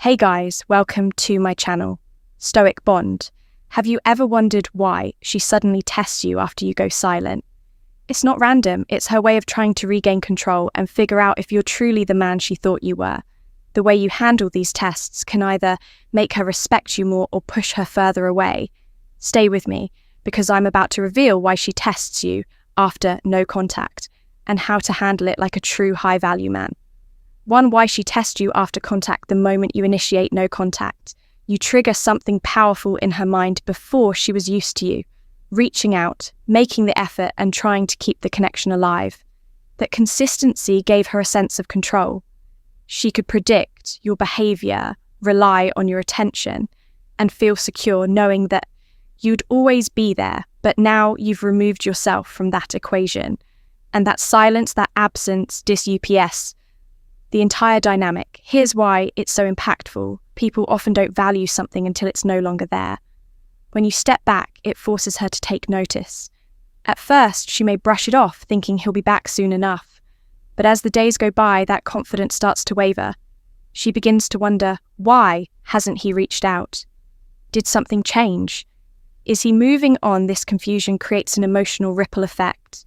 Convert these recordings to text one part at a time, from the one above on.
Hey guys, welcome to my channel, Stoic Bond. Have you ever wondered why she suddenly tests you after you go silent? It's not random, it's her way of trying to regain control and figure out if you're truly the man she thought you were. The way you handle these tests can either make her respect you more or push her further away. Stay with me, because I'm about to reveal why she tests you after no contact, and how to handle it like a true high-value man. 1. Why she tests you after contact the moment you initiate no contact. You trigger something powerful in her mind before she was used to you, reaching out, making the effort and trying to keep the connection alive. That consistency gave her a sense of control. She could predict your behavior, rely on your attention, and feel secure knowing that you'd always be there, but now you've removed yourself from that equation. And that silence, that absence, dis-UPS, the entire dynamic. Here's why it's so impactful. People often don't value something until it's no longer there. When you step back, it forces her to take notice. At first, she may brush it off, thinking he'll be back soon enough. But as the days go by, that confidence starts to waver. She begins to wonder, why hasn't he reached out? Did something change? Is he moving on? This confusion creates an emotional ripple effect.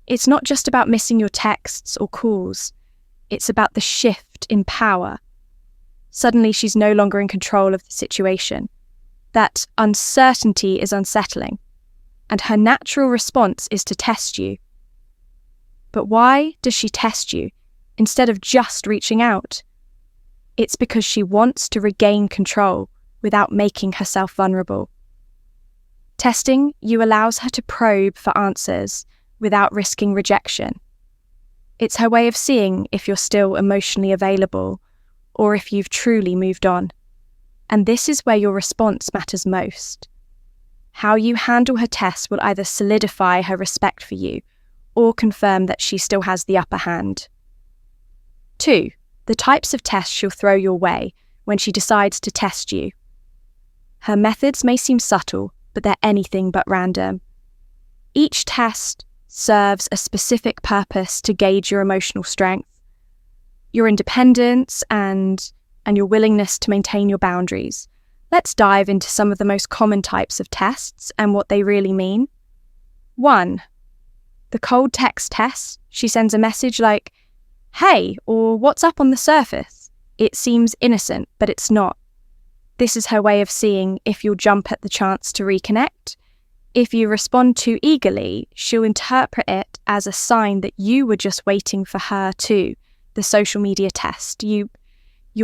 It's not just about missing your texts or calls. It's about the shift in power. Suddenly, she's no longer in control of the situation. That uncertainty is unsettling, and her natural response is to test you. But why does she test you instead of just reaching out? It's because she wants to regain control without making herself vulnerable. Testing you allows her to probe for answers without risking rejection. It's her way of seeing if you're still emotionally available or if you've truly moved on. And this is where your response matters most. How you handle her tests will either solidify her respect for you or confirm that she still has the upper hand. 2. The types of tests she'll throw your way when she decides to test you. Her methods may seem subtle, but they're anything but random. Each test serves a specific purpose to gauge your emotional strength, your independence, and your willingness to maintain your boundaries. Let's dive into some of the most common types of tests and what they really mean. 1. The cold text test. She sends a message like, "Hey," or "What's up" on the surface. It seems innocent, but it's not. This is her way of seeing if you'll jump at the chance to reconnect. If you respond too eagerly, she'll interpret it as a sign that you were just waiting for her too. The social media test. You'll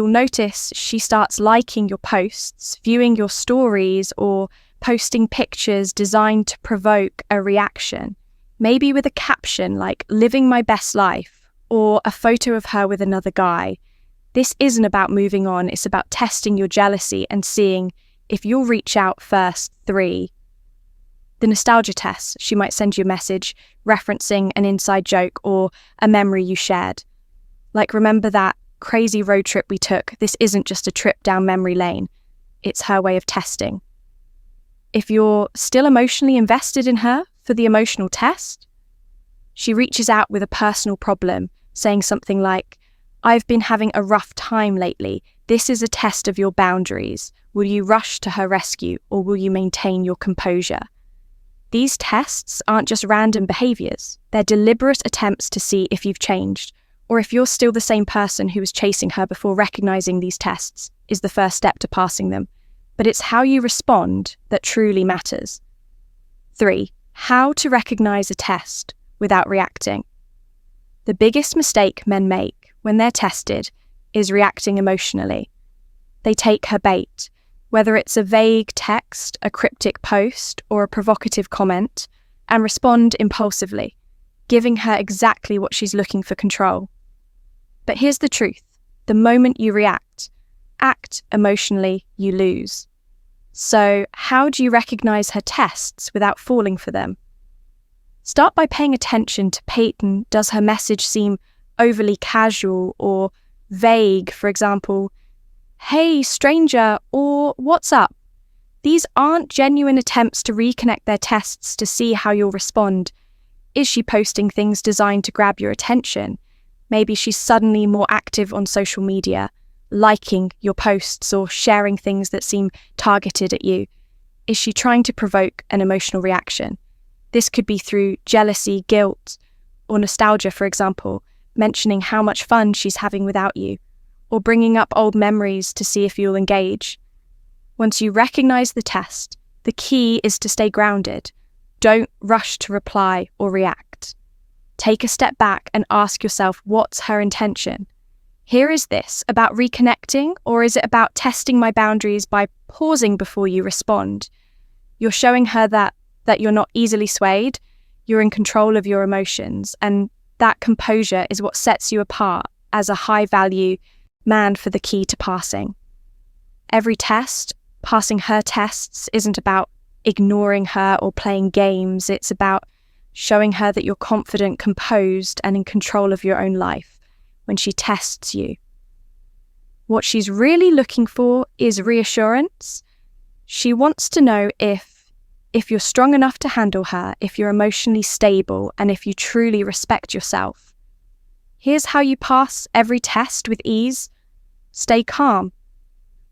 notice she starts liking your posts, viewing your stories, or posting pictures designed to provoke a reaction. Maybe with a caption like "living my best life" or a photo of her with another guy. This isn't about moving on, it's about testing your jealousy and seeing if you'll reach out first. 3. The nostalgia test. She might send you a message referencing an inside joke or a memory you shared. Like, "Remember that crazy road trip we took? This isn't just a trip down memory lane." It's her way of testing. If you're still emotionally invested in her for the emotional test, she reaches out with a personal problem, saying something like, "I've been having a rough time lately. This is a test of your boundaries. Will you rush to her rescue or will you maintain your composure?" These tests aren't just random behaviors. They're deliberate attempts to see if you've changed, or if you're still the same person who was chasing her before. Recognizing these tests is the first step to passing them. But it's how you respond that truly matters. 3. How to recognize a test without reacting. The biggest mistake men make when they're tested is reacting emotionally. They take her bait. Whether it's a vague text, a cryptic post, or a provocative comment, and respond impulsively, giving her exactly what she's looking for: control. But here's the truth. The moment you act emotionally, you lose. So how do you recognize her tests without falling for them? Start by paying attention to pattern. Does her message seem overly casual or vague? For example, "Hey, stranger," or "What's up?" These aren't genuine attempts to reconnect. Their tests to see how you'll respond. Is she posting things designed to grab your attention? Maybe she's suddenly more active on social media, liking your posts or sharing things that seem targeted at you? Is she trying to provoke an emotional reaction? This could be through jealousy, guilt, or nostalgia, for example, mentioning how much fun she's having without you, or bringing up old memories to see if you'll engage. Once you recognize the test, the key is to stay grounded. Don't rush to reply or react. Take a step back and ask yourself, what's her intention? Here, is this about reconnecting, or is it about testing my boundaries by pausing before you respond? You're showing her that you're not easily swayed, you're in control of your emotions, and that composure is what sets you apart as a high-value man for the key to passing. Every test, passing her tests, isn't about ignoring her or playing games. It's about showing her that you're confident, composed, and in control of your own life when she tests you. What she's really looking for is reassurance. She wants to know if you're strong enough to handle her, if you're emotionally stable, and if you truly respect yourself. Here's how you pass every test with ease. Stay calm.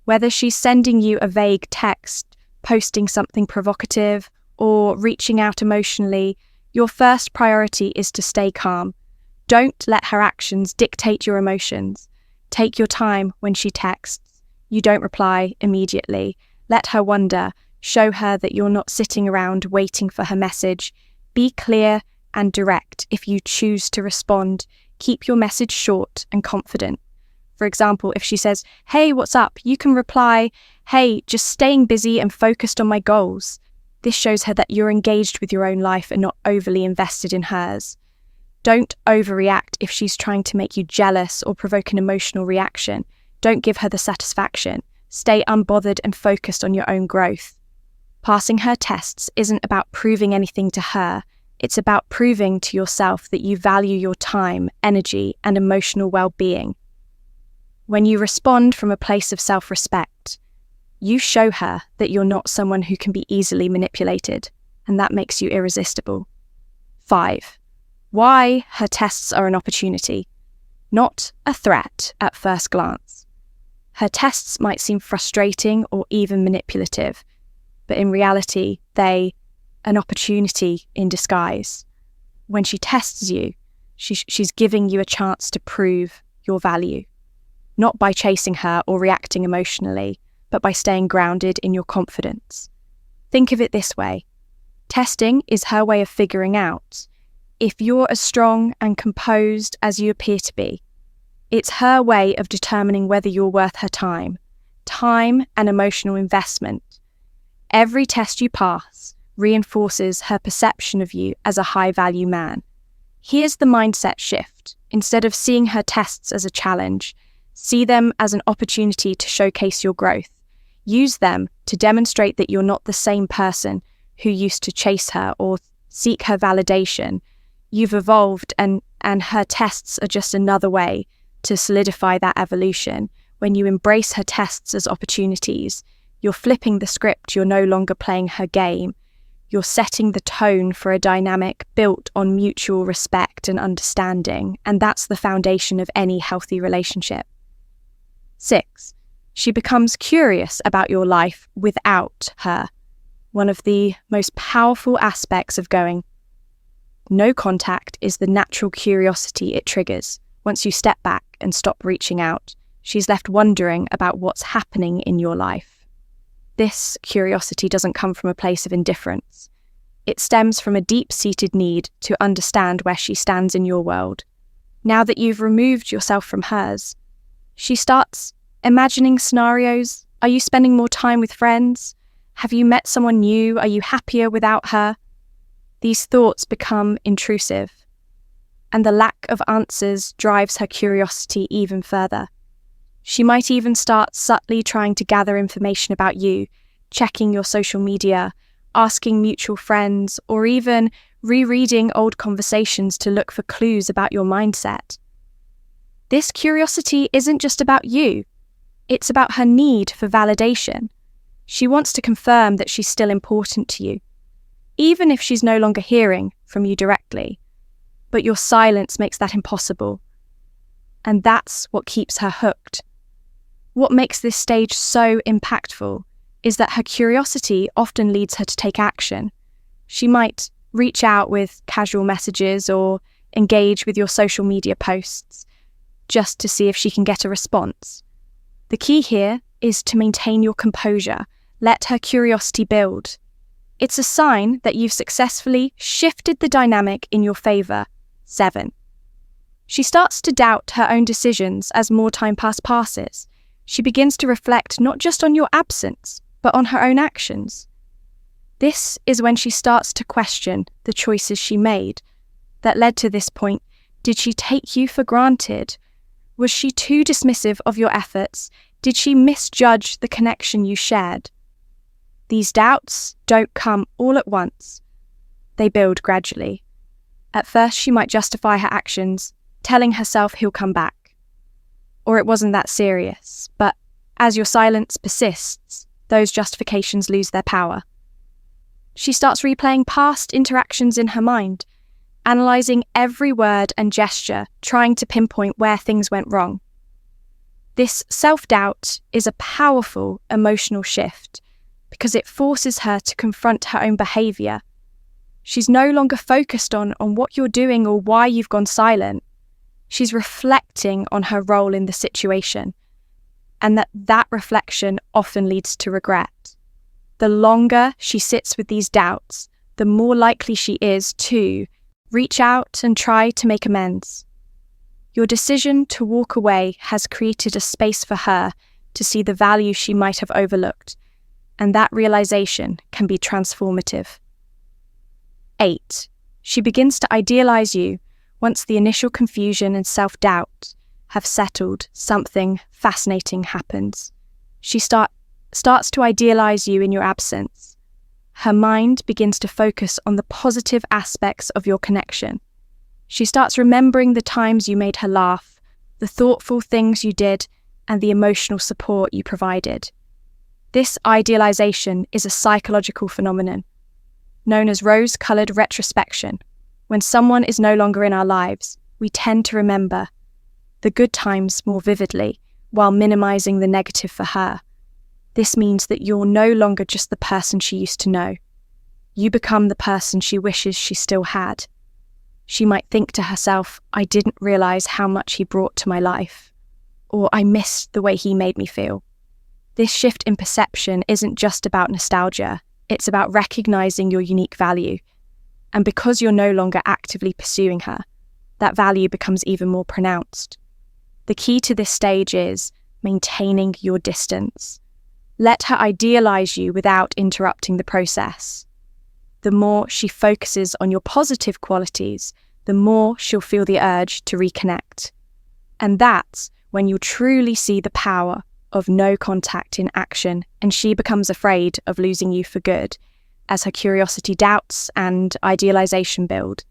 Whether she's sending you a vague text, posting something provocative, or reaching out emotionally, your first priority is to stay calm. Don't let her actions dictate your emotions. Take your time when she texts. You don't reply immediately. Let her wonder. Show her that you're not sitting around waiting for her message. Be clear and direct if you choose to respond. Keep your message short and confident. For example, if she says, "Hey, what's up?" you can reply, "Hey, just staying busy and focused on my goals." This shows her that you're engaged with your own life and not overly invested in hers. Don't overreact if she's trying to make you jealous or provoke an emotional reaction. Don't give her the satisfaction. Stay unbothered and focused on your own growth. Passing her tests isn't about proving anything to her. It's about proving to yourself that you value your time, energy, and emotional well-being. When you respond from a place of self-respect, you show her that you're not someone who can be easily manipulated, and that makes you irresistible. 5. Why her tests are an opportunity, not a threat at first glance. Her tests might seem frustrating or even manipulative, but in reality, they're an opportunity in disguise. When she tests you, she's giving you a chance to prove your value, not by chasing her or reacting emotionally, but by staying grounded in your confidence. Think of it this way. Testing is her way of figuring out if you're as strong and composed as you appear to be. It's her way of determining whether you're worth her time and emotional investment. Every test you pass reinforces her perception of you as a high-value man. Here's the mindset shift. Instead of seeing her tests as a challenge, see them as an opportunity to showcase your growth. Use them to demonstrate that you're not the same person who used to chase her or seek her validation. You've evolved, and her tests are just another way to solidify that evolution. When you embrace her tests as opportunities, you're flipping the script. You're no longer playing her game. You're setting the tone for a dynamic built on mutual respect and understanding, and that's the foundation of any healthy relationship. 6. She becomes curious about your life without her. One of the most powerful aspects of going no contact is the natural curiosity it triggers. Once you step back and stop reaching out, she's left wondering about what's happening in your life. This curiosity doesn't come from a place of indifference. It stems from a deep-seated need to understand where she stands in your world. Now that you've removed yourself from hers, she starts imagining scenarios. Are you spending more time with friends? Have you met someone new? Are you happier without her? These thoughts become intrusive, and the lack of answers drives her curiosity even further. She might even start subtly trying to gather information about you, checking your social media, asking mutual friends, or even rereading old conversations to look for clues about your mindset. This curiosity isn't just about you. It's about her need for validation. She wants to confirm that she's still important to you, even if she's no longer hearing from you directly. But your silence makes that impossible. And that's what keeps her hooked. What makes this stage so impactful is that her curiosity often leads her to take action. She might reach out with casual messages or engage with your social media posts just to see if she can get a response. The key here is to maintain your composure. Let her curiosity build. It's a sign that you've successfully shifted the dynamic in your favor. 7. She starts to doubt her own decisions as more time passes. She begins to reflect not just on your absence, but on her own actions. This is when she starts to question the choices she made that led to this point. Did she take you for granted? Was she too dismissive of your efforts? Did she misjudge the connection you shared? These doubts don't come all at once. They build gradually. At first, she might justify her actions, telling herself he'll come back. Or it wasn't that serious, but as your silence persists, those justifications lose their power. She starts replaying past interactions in her mind, analysing every word and gesture, trying to pinpoint where things went wrong. This self-doubt is a powerful emotional shift because it forces her to confront her own behaviour. She's no longer focused on what you're doing or why you've gone silent. She's reflecting on her role in the situation, and that reflection often leads to regret. The longer she sits with these doubts, the more likely she is to reach out and try to make amends. Your decision to walk away has created a space for her to see the value she might have overlooked, and that realization can be transformative. 8. She begins to idealize you. Once the initial confusion and self-doubt have settled, something fascinating happens. She starts to idealize you in your absence. Her mind begins to focus on the positive aspects of your connection. She starts remembering the times you made her laugh, the thoughtful things you did, and the emotional support you provided. This idealization is a psychological phenomenon known as rose-colored retrospection. When someone is no longer in our lives, we tend to remember the good times more vividly while minimizing the negative for her. This means that you're no longer just the person she used to know. You become the person she wishes she still had. She might think to herself, I didn't realize how much he brought to my life, or I missed the way he made me feel. This shift in perception isn't just about nostalgia, it's about recognizing your unique value. And because you're no longer actively pursuing her, that value becomes even more pronounced. The key to this stage is maintaining your distance. Let her idealize you without interrupting the process. The more she focuses on your positive qualities, the more she'll feel the urge to reconnect. And that's when you'll truly see the power of no contact in action, and she becomes afraid of losing you for good. As her curiosity doubts and idealization build,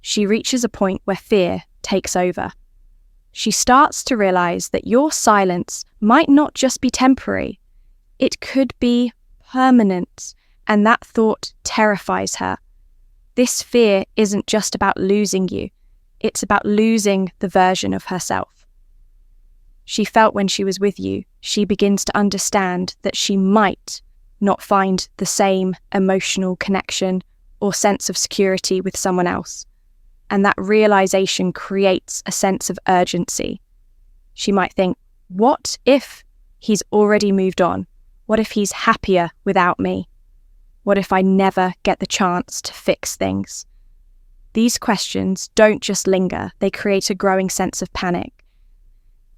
she reaches a point where fear takes over. She starts to realize that your silence might not just be temporary, it could be permanent, and that thought terrifies her. This fear isn't just about losing you, it's about losing the version of herself she felt when she was with you. She begins to understand that she might not find the same emotional connection or sense of security with someone else. And that realization creates a sense of urgency. She might think, what if he's already moved on? What if he's happier without me? What if I never get the chance to fix things? These questions don't just linger, they create a growing sense of panic.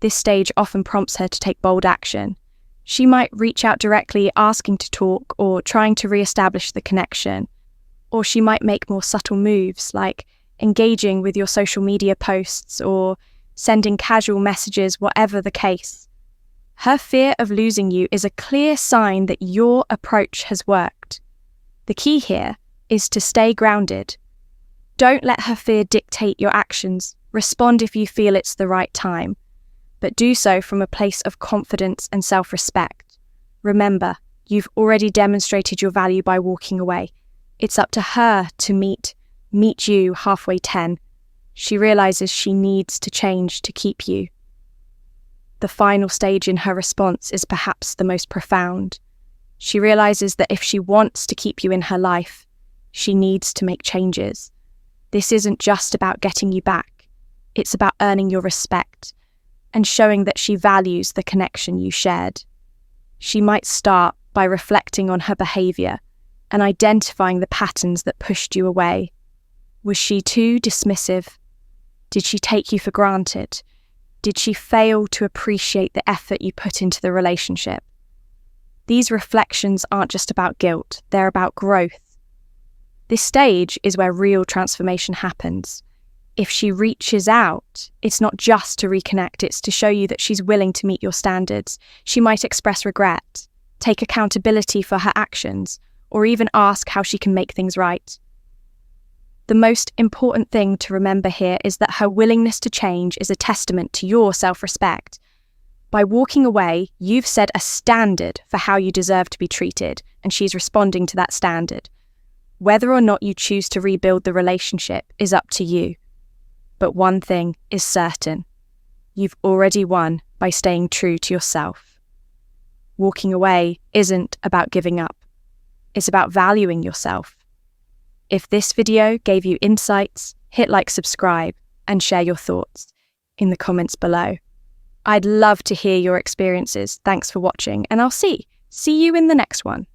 This stage often prompts her to take bold action. She might reach out directly, asking to talk or trying to re-establish the connection. Or she might make more subtle moves like engaging with your social media posts or sending casual messages, whatever the case. Her fear of losing you is a clear sign that your approach has worked. The key here is to stay grounded. Don't let her fear dictate your actions. Respond if you feel it's the right time, but do so from a place of confidence and self-respect. Remember, you've already demonstrated your value by walking away. It's up to her to meet you halfway 10. She realizes she needs to change to keep you. The final stage in her response is perhaps the most profound. She realizes that if she wants to keep you in her life, she needs to make changes. This isn't just about getting you back. It's about earning your respect and showing that she values the connection you shared. She might start by reflecting on her behavior and identifying the patterns that pushed you away. Was she too dismissive? Did she take you for granted? Did she fail to appreciate the effort you put into the relationship? These reflections aren't just about guilt, they're about growth. This stage is where real transformation happens. If she reaches out, it's not just to reconnect, it's to show you that she's willing to meet your standards. She might express regret, take accountability for her actions, or even ask how she can make things right. The most important thing to remember here is that her willingness to change is a testament to your self-respect. By walking away, you've set a standard for how you deserve to be treated, and she's responding to that standard. Whether or not you choose to rebuild the relationship is up to you. But one thing is certain. You've already won by staying true to yourself. Walking away isn't about giving up. It's about valuing yourself. If this video gave you insights, hit like, subscribe, and share your thoughts in the comments below. I'd love to hear your experiences. Thanks for watching, and I'll see you in the next one.